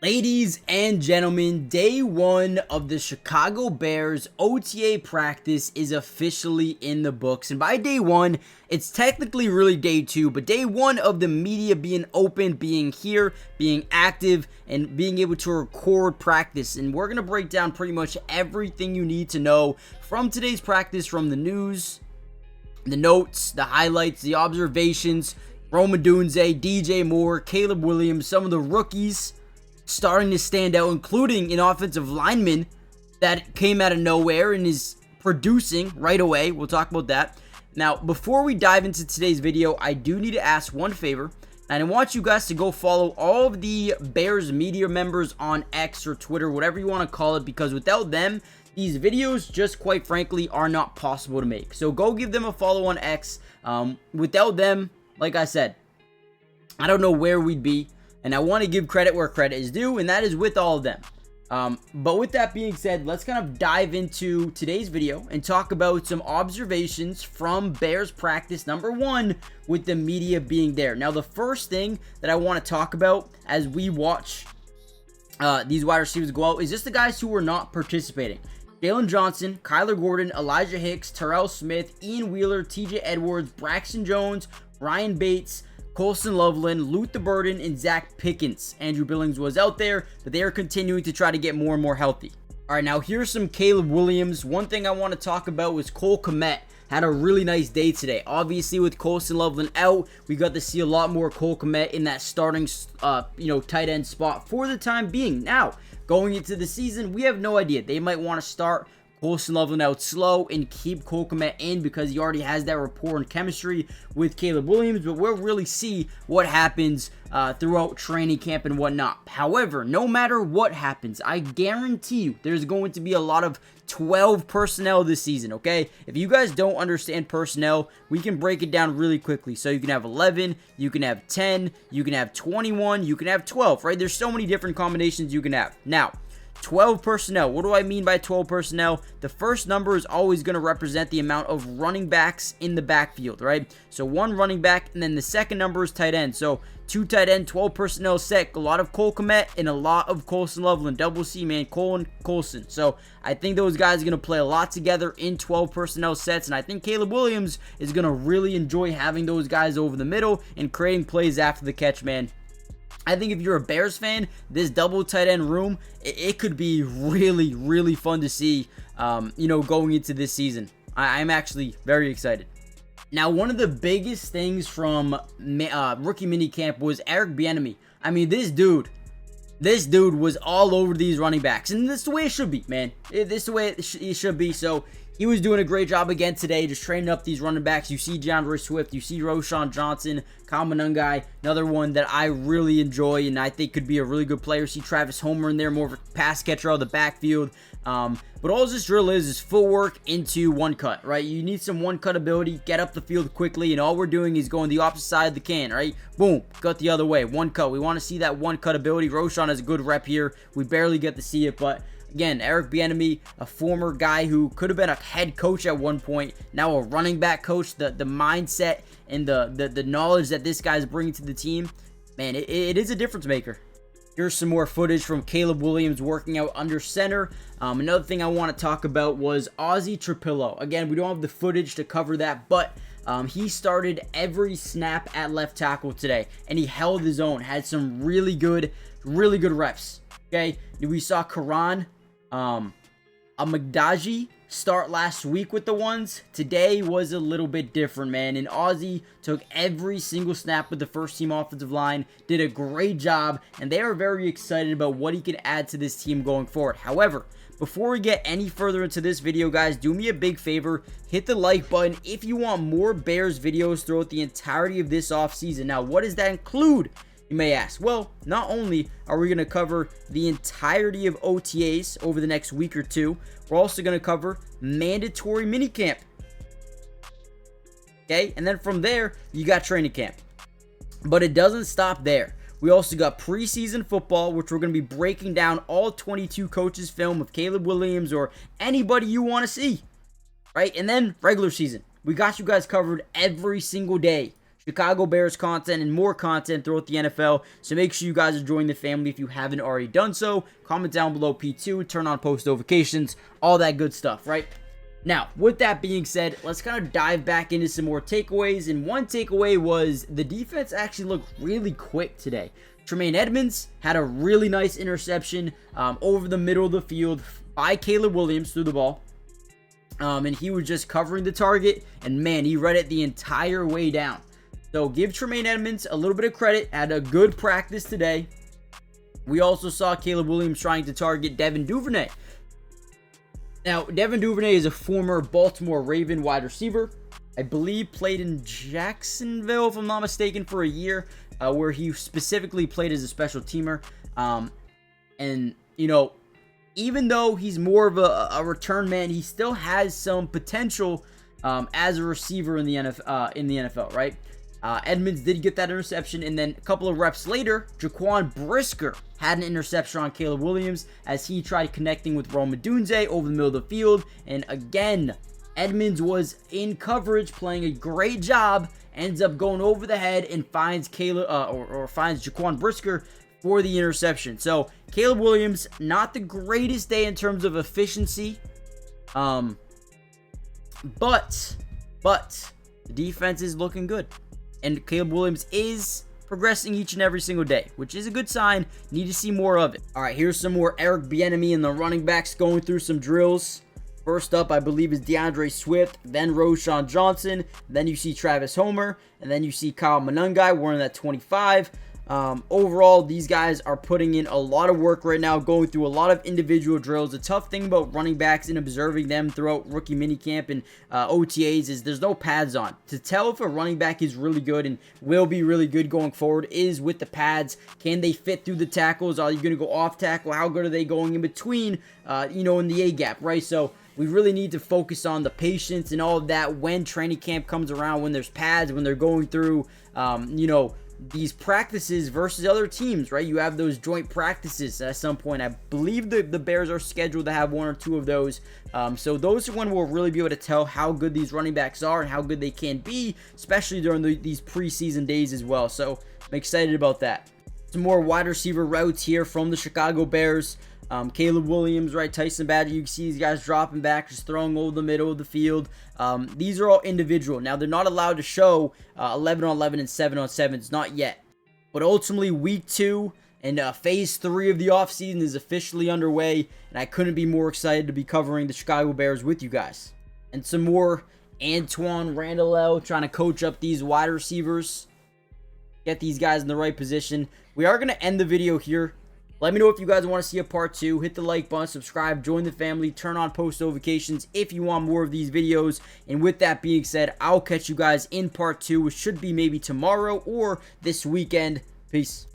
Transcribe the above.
Ladies and gentlemen, day one of the Chicago Bears OTA practice is officially in the books. And by day one, it's technically really day two, but day one of the media being open, being here, being active, and being able to record practice. And we're going to break down pretty much everything you need to know from today's practice, from the news, the notes, the highlights, the observations, Rome Odunze, DJ Moore, Caleb Williams, some of the rookies starting to stand out, including an offensive lineman that came out of nowhere and is producing right away. We'll talk about that. Now, before we dive into today's video, I do need to ask one favor, and I want you guys to go follow all of the Bears media members on X or Twitter, whatever you want to call it, because without them, these videos just quite frankly are not possible to make. So go give them a follow on X. Without them, like I said, I don't know where we'd be. And I want to give credit where credit is due, and that is with all of them. But with that being said, let's kind of dive into today's video and talk about some observations from Bears practice number one with the media being there. Now, the first thing that I want to talk about as we watch these wide receivers go out is just the guys who were not participating. Jalen Johnson, Kyler Gordon, Elijah Hicks, Terrell Smith, Ian Wheeler, TJ Edwards, Braxton Jones, Ryan Bates, Colson Loveland, Luther Burden, and Zach Pickens. Andrew Billings was out there, but they are continuing to try to get more and more healthy. All right, now here's some Caleb Williams. One thing I want to talk about was Cole Kmet had a really nice day today. Obviously, with Colson Loveland out, we got to see a lot more Cole Kmet in that starting, tight end spot for the time being. Now, going into the season, we have no idea. They might want to start Colson Loveland out slow and keep Cole Kmet in because he already has that rapport and chemistry with Caleb Williams, but we'll really see what happens throughout training camp and whatnot. However, no matter what happens, I guarantee you there's going to be a lot of 12 personnel this season, okay? If you guys don't understand personnel, we can break it down really quickly. So you can have 11, you can have 10, you can have 21, you can have 12, right? There's so many different combinations you can have. Now, 12 personnel. What do I mean by 12 personnel? The first number is always going to represent the amount of running backs in the backfield, right? So one running back, and then the second number is tight end. So two tight end, 12 personnel set. A lot of Cole Kmet and a lot of Colson Loveland. Double C, man. Cole and Colson. So I think those guys are going to play a lot together in 12 personnel sets, and I think Caleb Williams is going to really enjoy having those guys over the middle and creating plays after the catch, man. I think if you're a Bears fan, this double tight end room, it could be really, really fun to see, going into this season. I'm actually very excited. Now, one of the biggest things from rookie minicamp was Eric Bieniemy. I mean, this dude was all over these running backs, and this is the way it should be, man. This is the way it should be. So he was doing a great job again today, just training up these running backs. You see DeAndre Swift, you see Roshan Johnson, Kyle Monangai, another one that I really enjoy and I think could be a really good player. See Travis Homer in there, more of a pass catcher out of the backfield. But all this drill is footwork into one cut, right? You need some one cut ability, get up the field quickly, and all we're doing is going the opposite side of the can, right? Boom, cut the other way, one cut. We want to see that one cut ability. Roshan has a good rep here. We barely get to see it, but again, Eric Bieniemy, a former guy who could have been a head coach at one point, now a running back coach, the mindset and the knowledge that this guy's bringing to the team, man, it is a difference maker. Here's some more footage from Caleb Williams working out under center. Another thing I want to talk about was Ozzie Trapillo. Again, we don't have the footage to cover that, but he started every snap at left tackle today, and he held his own, had some really good reps. Okay, we saw Karan Amagdaji start last week with the ones. Today was a little bit different, man, and Ozzie took every single snap with the first team offensive line, did a great job, and they are very excited about what he can add to this team going forward. However, before we get any further into this video, guys, do me a big favor, hit the like button if you want more Bears videos throughout the entirety of this offseason. Now, what does that include, you may ask? Well, not only are we going to cover the entirety of OTAs over the next week or two, we're also going to cover mandatory minicamp. Okay, and then from there, you got training camp. But it doesn't stop there. We also got preseason football, which we're going to be breaking down all 22 coaches' film of Caleb Williams or anybody you want to see. Right, and then regular season. We got you guys covered every single day. Chicago Bears content and more content throughout the NFL. So make sure you guys are joining the family if you haven't already done so. Comment down below P2, turn on post notifications, all that good stuff, right? Now, with that being said, let's kind of dive back into some more takeaways. And one takeaway was the defense actually looked really quick today. Tremaine Edmunds had a really nice interception over the middle of the field by Caleb Williams through the ball. And he was just covering the target. And man, he read it the entire way down. So give Tremaine Edmunds a little bit of credit. Had a good practice today. We also saw Caleb Williams trying to target Devin Duvernay. Now, Devin Duvernay is a former Baltimore Raven wide receiver. I believe played in Jacksonville, if I'm not mistaken, for a year, where he specifically played as a special teamer. And, you know, even though he's more of a return man, he still has some potential as a receiver in the NFL, right? Edmunds did get that interception, and then a couple of reps later, Jaquan Brisker had an interception on Caleb Williams as he tried connecting with Rome Odunze over the middle of the field. And again, Edmunds was in coverage, playing a great job, ends up going over the head and finds finds Jaquan Brisker for the interception. So Caleb Williams, not the greatest day in terms of efficiency, but the defense is looking good. And Caleb Williams is progressing each and every single day, which is a good sign. Need to see more of it. All right, here's some more Eric Bieniemy and the running backs going through some drills. First up, I believe, is DeAndre Swift, then Roschon Johnson, then you see Travis Homer, and then you see Kyle Monangai wearing that 25. Overall, these guys are putting in a lot of work right now, going through a lot of individual drills. The tough thing about running backs and observing them throughout rookie minicamp and OTAs is there's no pads on. To tell if a running back is really good and will be really good going forward is with the pads. Can they fit through the tackles? Are you going to go off tackle? How good are they going in between, in the A-gap, right? So we really need to focus on the patience and all of that when training camp comes around, when there's pads, when they're going through, these practices versus other teams, right? You have those joint practices at some point. I believe the Bears are scheduled to have one or two of those. So those are when we'll really be able to tell how good these running backs are and how good they can be, especially during these preseason days as well. So I'm excited about that. Some more wide receiver routes here from the Chicago Bears. Caleb Williams, right? Tyson Badger, you can see these guys dropping back, just throwing over the middle of the field. These are all individual. Now, they're not allowed to show 11 on 11 and 7 on 7s, not yet. But ultimately, week 2 and phase 3 of the offseason is officially underway, and I couldn't be more excited to be covering the Chicago Bears with you guys. And some more Antoine Randall trying to coach up these wide receivers, get these guys in the right position. We are going to end the video here. Let me know if you guys want to see a part 2. Hit the like button, subscribe, join the family, turn on post notifications if you want more of these videos. And with that being said, I'll catch you guys in part 2, which should be maybe tomorrow or this weekend. Peace.